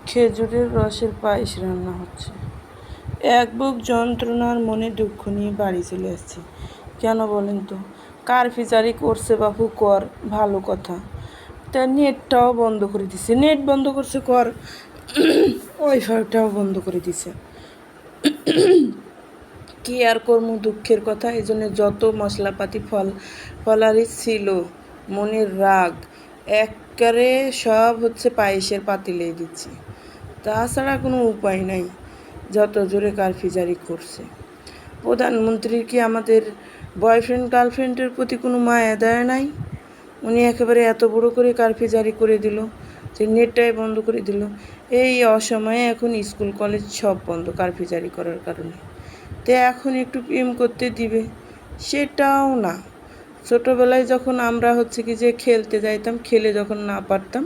খেজুরের রসের পায়েস রান্না হচ্ছে। এক বুক যন্ত্রণার মনে দুঃখ নিয়ে বাড়ি চলে আসছি। কেন বলেন তো? কারফিচারি করছে বাপু, কর, ভালো কথা। তা নেটটাও বন্ধ করে দিছে, নেট বন্ধ করছে কর, ওয়াইফাইটাও বন্ধ করে দিছে। কি আর করবো, দুঃখের কথা। এই জন্য যত মশলাপাতি ফলারি ছিল, মনের রাগ একবারে সব হচ্ছে পায়েসের পাতিলেই দিচ্ছি। তাছাড়া কোনো উপায় নাই, যত জোরে কারফিচারি করছে। প্রধানমন্ত্রীর কি আমাদের বয়ফ্রেন্ড গার্লফ্রেন্ডের প্রতি কোনো মায়া দেয় নাই? উনি একেবারে এত বড় করে কারফিচারি করে দিল যে নেটটাই বন্ধ করে দিল। এই অসময়ে এখন স্কুল কলেজ সব বন্ধ কারফিচারি করার কারণে। তো এখন একটু প্রেম করতে দিবে, সেটাও না। ছোটোবেলায় যখন আমরা হচ্ছে কি যে খেলতে যাইতাম, খেলে যখন না পারতাম